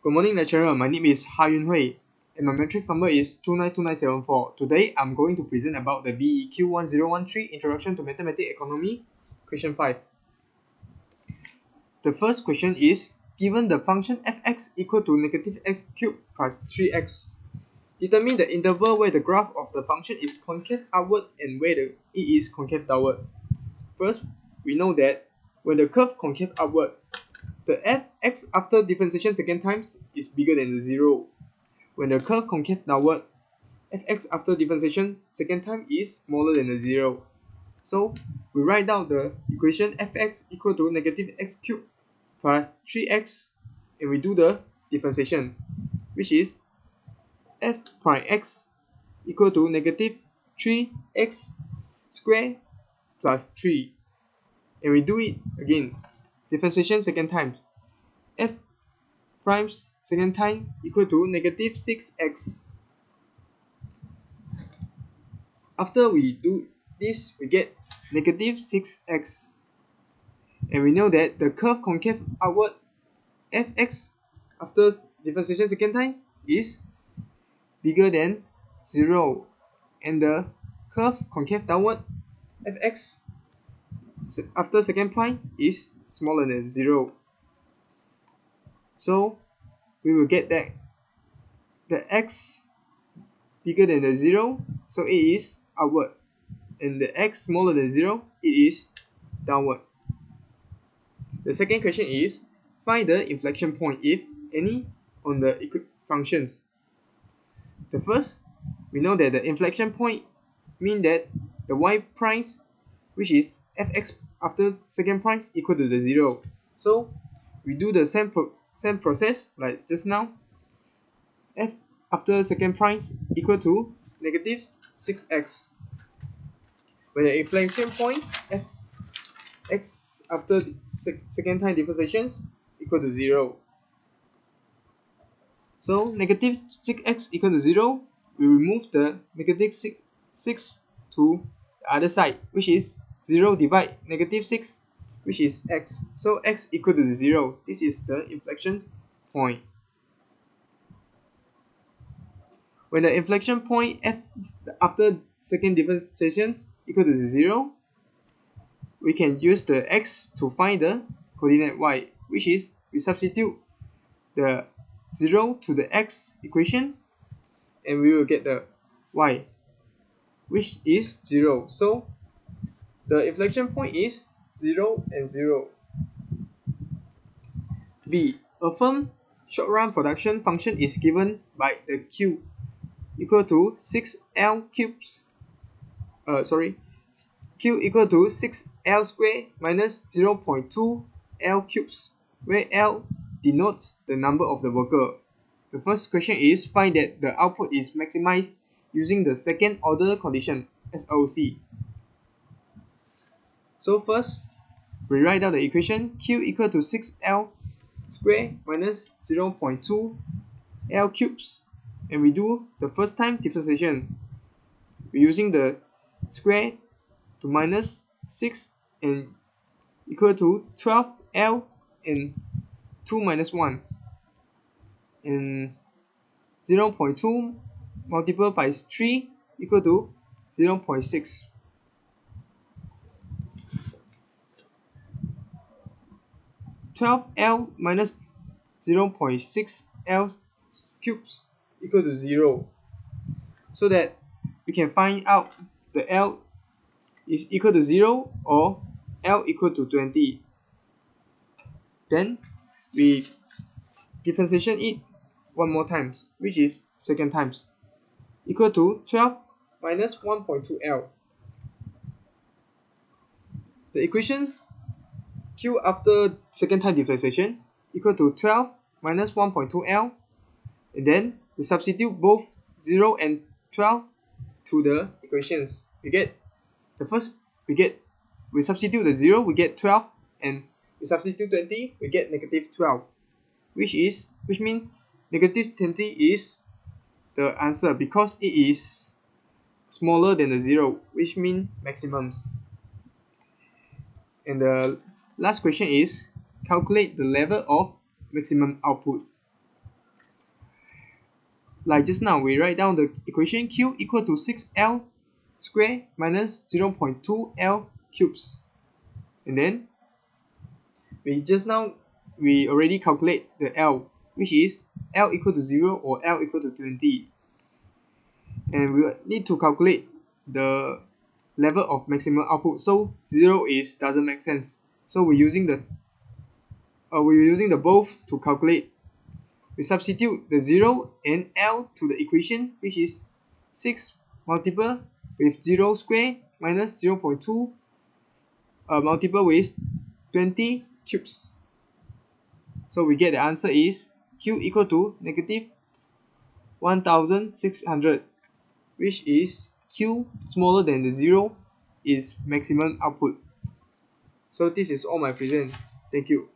Good morning, lecturer. My name is Har Yun Hui, and my matrix number is 292974. Today, I'm going to present about the Beeq1013 Introduction to Mathematics Economy, question 5. The first question is, given the function fx equal to negative x cubed plus 3x, determine the interval where the graph of the function is concave upward and where it is concave downward. First, we know that when the curve concave upward, the fx after differentiation second times is bigger than the 0. When the curve concave downward, fx after differentiation second time is smaller than the 0. So we write down the equation fx equal to negative x cubed plus 3x, and we do the differentiation, which is f prime x equal to negative 3x squared plus 3. And we do it again, differentiation second time, f primes second time equal to negative 6x. After we do this, we get negative 6x. And we know that the curve concave outward fx after differentiation second time is bigger than 0. And the curve concave downward fx after second prime is smaller than 0. So we will get that the x bigger than the 0, so it is upward, and the x smaller than 0, it is downward. The second question is, find the inflection point, if any, on the functions. The first, we know that the inflection point mean that the y primes, which is fx after second prime, equal to the 0. So we do the same process like just now. F after second prime equal to negative 6x. When the inflection point fx after second time differentiation equal to 0. So negative 6x equal to 0, we remove the negative 6 to the other side, which is 0 divide negative 6, which is x. So x equal to 0. This is the inflection point. When the inflection point f after second differentiation equal to 0, we can use the x to find the coordinate y, which is we substitute the 0 to the x equation, and we will get the y, which is 0. So the inflection point is 0 and 0. B. A firm short-run production function is given by the Q equal to 6L cubes. Q equal to 6L squared minus 0.2 L cubes, where L denotes the number of the worker. The first question is, find that the output is maximized using the second order condition, SOC. So first, we write down the equation Q equal to 6L squared minus 0.2 L cubes, and we do the first time differentiation. We're using the square to minus 6 and equal to 12L and 2 minus 1. And 0.2 multiplied by 3 equal to 0.6. L minus 0.6 L cubes equal to 0. So that we can find out the L is equal to 0 or L equal to 20. Then we differentiation it one more times, which is second times, equal to 12 minus 1.2 L. The equation Q after second time differentiation equal to 12 minus 1.2 L, and then we substitute both 0 and 12 to the equations. We substitute the 0, we get 12, and we substitute 20, we get negative 12, which means negative 20 is the answer because it is smaller than the 0, which means maximums. And the last question is, calculate the level of maximum output. like just now, we write down the equation Q equal to 6L square minus 0.2L cubes. And then we already calculate the L, which is L equal to 0 or L equal to 20. And we need to calculate the level of maximum output. So 0 doesn't make sense. So we're using the both to calculate. We substitute the 0 and L to the equation, which is 6 multiple with 0 square minus 0.2 multiple with 20 cubes. So we get the answer is Q equal to negative 1600, which is Q smaller than the 0 is maximum output. So this is all my present. Thank you.